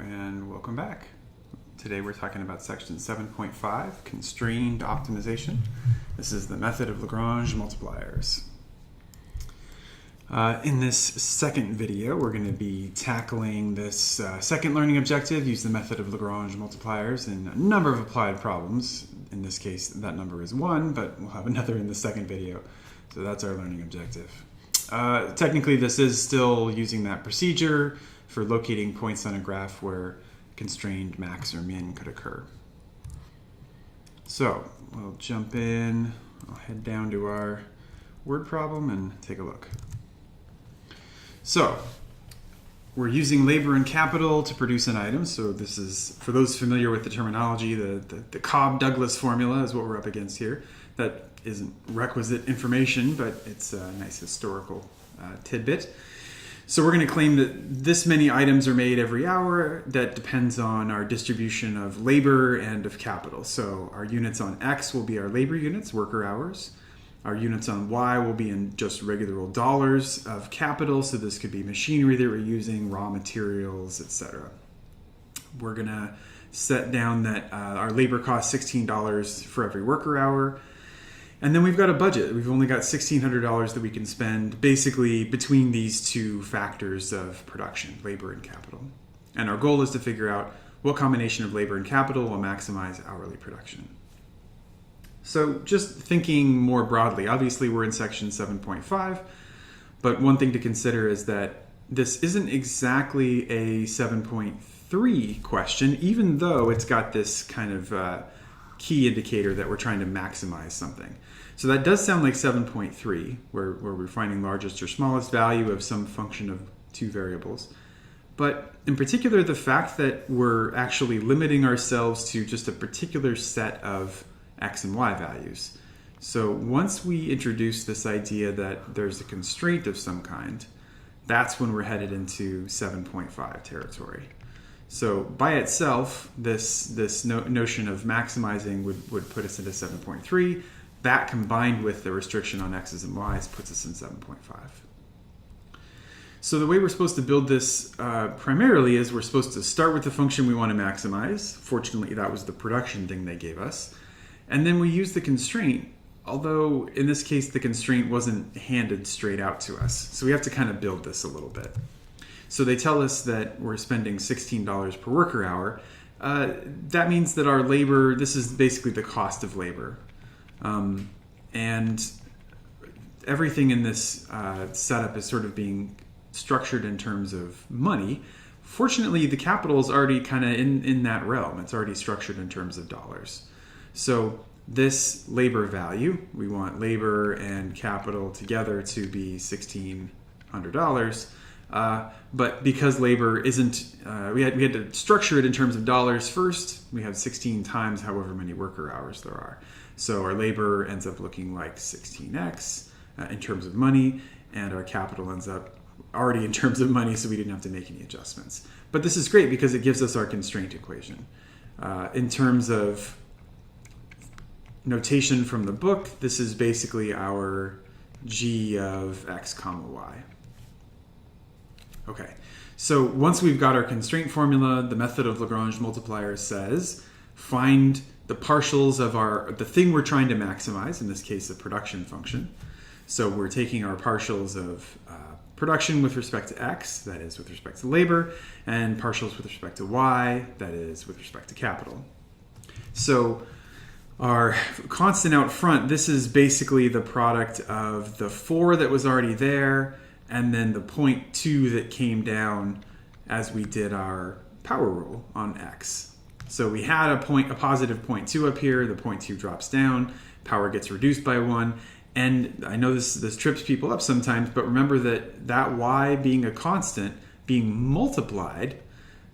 And welcome back. Today we're talking about section 7.5, constrained optimization. This is the method of Lagrange multipliers. In this second video, we're going to be tackling this second learning objective, use the method of Lagrange multipliers in a number of applied problems. In this case, that number is 1, but we'll have another in the second video. So that's our learning objective. Technically, this is still using that procedure for locating points on a graph where constrained max or min could occur. So we'll jump in, I'll head down to our word problem and take a look. So we're using labor and capital to produce an item. So this is, for those familiar with the terminology, the Cobb-Douglas formula is what we're up against here. That isn't requisite information, but it's a nice historical tidbit. So we're going to claim that this many items are made every hour. That depends on our distribution of labor and of capital. So our units on X will be our labor units, worker hours. Our units on Y will be in just regular old dollars of capital. So this could be machinery that we're using, raw materials, etc. We're going to set down that our labor costs $16 for every worker hour. And then we've got a budget. We've only got $1,600 that we can spend basically between these two factors of production, labor and capital. And our goal is to figure out what combination of labor and capital will maximize hourly production. So just thinking more broadly, obviously we're in section 7.5, but one thing to consider is that this isn't exactly a 7.3 question, even though it's got this kind of key indicator that we're trying to maximize something. So that does sound like 7.3, where we're finding largest or smallest value of some function of two variables. But in particular, the fact that we're actually limiting ourselves to just a particular set of x and y values. So once we introduce this idea that there's a constraint of some kind, that's when we're headed into 7.5 territory. So by itself, this notion of maximizing would put us into 7.3. That combined with the restriction on x's and y's puts us in 7.5. So the way we're supposed to build this primarily is we're supposed to start with the function we want to maximize. Fortunately, that was the production thing they gave us. And then we use the constraint, although in this case the constraint wasn't handed straight out to us. So we have to kind of build this a little bit. So they tell us that we're spending $16 per worker hour. That means that our labor, this is basically the cost of labor. And everything in this setup is sort of being structured in terms of money. Fortunately, the capital is already kind of in that realm. It's already structured in terms of dollars. So this labor value, we want labor and capital together to be $1,600. But because labor isn't, we had to structure it in terms of dollars first. We have 16 times however many worker hours there are. So our labor ends up looking like 16x in terms of money, and our capital ends up already in terms of money, so we didn't have to make any adjustments. But this is great because it gives us our constraint equation. In terms of notation from the book, this is basically our g of x comma y. Okay, so once we've got our constraint formula, the method of Lagrange multipliers says find the partials of the thing we're trying to maximize, in this case the production function. So we're taking our partials of production with respect to x, that is with respect to labor, and partials with respect to y, that is with respect to capital. So our constant out front, this is basically the product of the 4 that was already there and then the 0.2 that came down as we did our power rule on x. So we had a positive 0.2 up here, the 0.2 drops down, power gets reduced by 1, and I know this trips people up sometimes, but remember that y being a constant, being multiplied,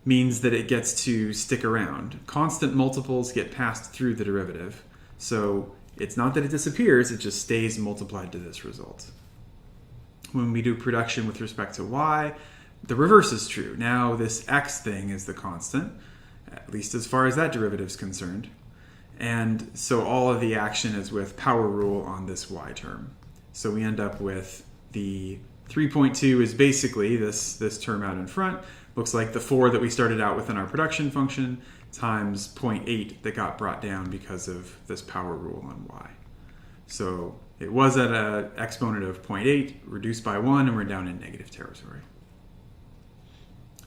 means that it gets to stick around. Constant multiples get passed through the derivative. So it's not that it disappears, it just stays multiplied to this result. When we do production with respect to y, the reverse is true. Now this x thing is the constant, at least as far as that derivative is concerned. And so all of the action is with power rule on this y term. So we end up with the 3.2 is basically this term out in front, looks like the 4 that we started out with in our production function times 0.8 that got brought down because of this power rule on y. So it was at an exponent of 0.8, reduced by 1, and we're down in negative territory.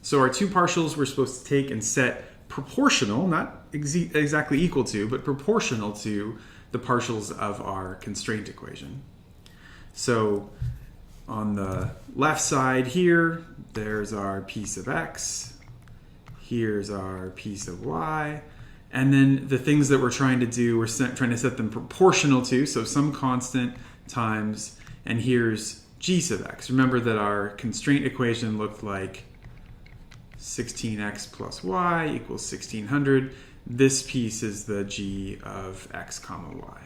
So our two partials we're supposed to take and set proportional, not exactly equal to, but proportional to the partials of our constraint equation. So on the left side here, there's our piece of x, here's our piece of y, and then the things that we're trying to do, we're trying to set them proportional to, so some constant times, and here's g sub x. Remember that our constraint equation looked like 16x plus y equals 1600. This piece is the g of x comma y.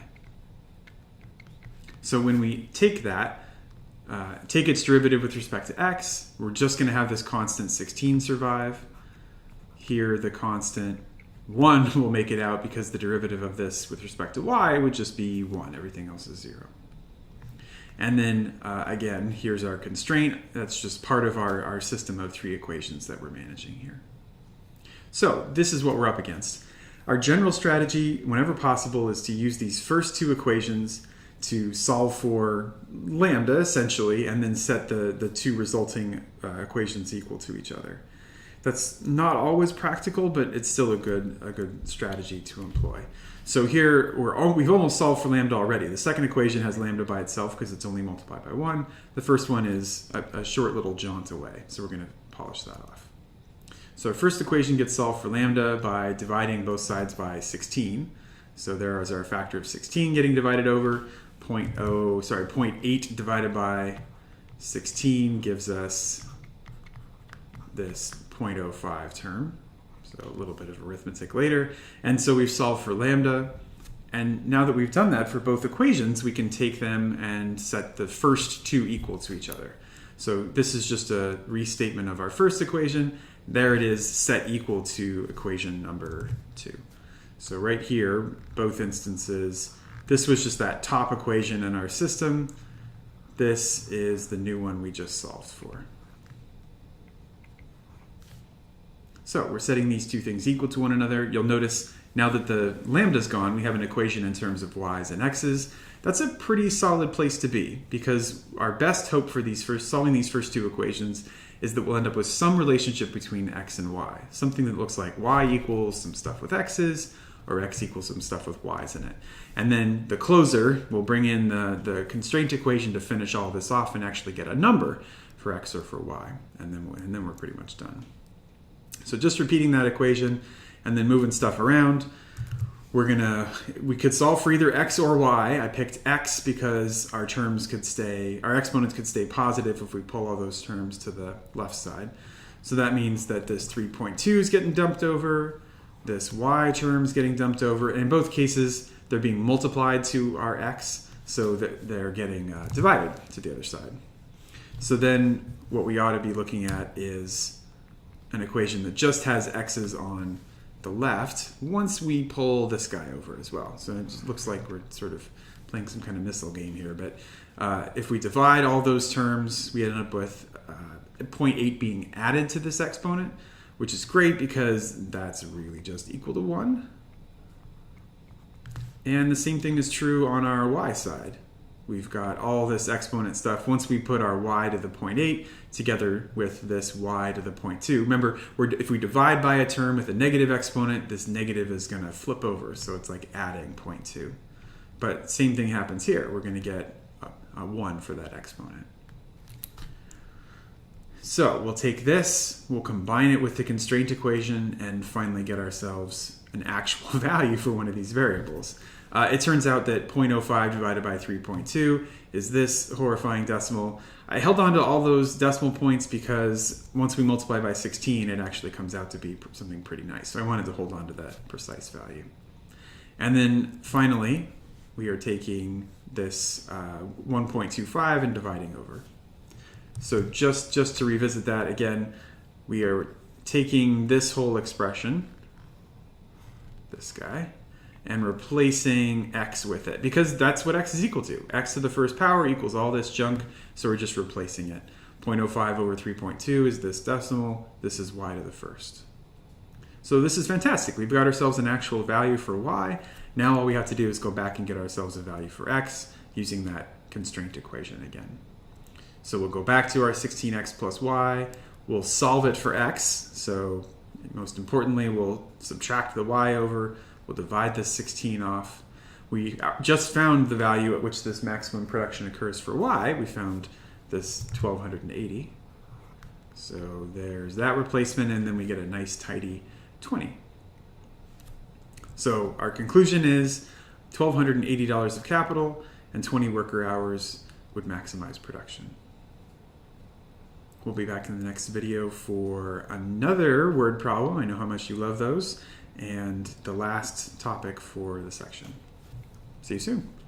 So when we take that, take its derivative with respect to x, we're just going to have this constant 16 survive. Here the constant 1 will make it out because the derivative of this with respect to y would just be 1. Everything else is 0. And then again, here's our constraint. That's just part of our system of 3 equations that we're managing here. So this is what we're up against. Our general strategy, whenever possible, is to use these first 2 equations to solve for lambda, essentially, and then set the 2 resulting equations equal to each other. That's not always practical, but it's still a good strategy to employ. So here, we've almost solved for lambda already. The second equation has lambda by itself because it's only multiplied by 1. The first one is a short little jaunt away, so we're going to polish that off. So our first equation gets solved for lambda by dividing both sides by 16. So there is our factor of 16 getting divided over. 0.8 divided by 16 gives us this 0.05 term. So a little bit of arithmetic later. And so we've solved for lambda. And now that we've done that for both equations, we can take them and set the first 2 equal to each other. So this is just a restatement of our first equation. There it is, set equal to equation number 2. So right here, both instances, this was just that top equation in our system. This is the new one we just solved for. So we're setting these 2 things equal to one another. You'll notice now that the lambda's gone, we have an equation in terms of y's and x's. That's a pretty solid place to be because our best hope for solving these first 2 equations is that we'll end up with some relationship between x and y. Something that looks like y equals some stuff with x's or x equals some stuff with y's in it. And then the closer will bring in the constraint equation to finish all this off and actually get a number for x or for y. And then we're pretty much done. So just repeating that equation and then moving stuff around, we could solve for either x or y. I picked x because our exponents could stay positive if we pull all those terms to the left side. So that means that this 3.2 is getting dumped over, this y term is getting dumped over. In both cases, they're being multiplied to our x, so that they're getting divided to the other side. So then what we ought to be looking at is an equation that just has x's on the left once we pull this guy over as well. So it just looks like we're sort of playing some kind of missile game here. But if we divide all those terms, we end up with 0.8 being added to this exponent, which is great because that's really just equal to 1. And the same thing is true on our y side. We've got all this exponent stuff. Once we put our y to the 0.8 together with this y to the 0.2, remember, if we divide by a term with a negative exponent, this negative is going to flip over. So it's like adding 0.2. But same thing happens here. We're going to get a 1 for that exponent. So we'll take this, we'll combine it with the constraint equation, and finally get ourselves an actual value for one of these variables. It turns out that 0.05 divided by 3.2 is this horrifying decimal. I held on to all those decimal points because once we multiply by 16, it actually comes out to be something pretty nice. So I wanted to hold on to that precise value. And then finally, we are taking this 1.25 and dividing over. So just to revisit that again, we are taking this whole expression, this guy, and replacing x with it, because that's what x is equal to. X to the first power equals all this junk, so we're just replacing it. 0.05 over 3.2 is this decimal. This is y to the first. So this is fantastic. We've got ourselves an actual value for y. Now all we have to do is go back and get ourselves a value for x using that constraint equation again. So we'll go back to our 16x plus y. We'll solve it for x. So most importantly, we'll subtract the y over. We'll divide this 16 off. We just found the value at which this maximum production occurs for y. We found this 1280. So there's that replacement, and then we get a nice tidy 20. So our conclusion is $1,280 of capital and 20 worker hours would maximize production. We'll be back in the next video for another word problem. I know how much you love those. And the last topic for the section. See you soon.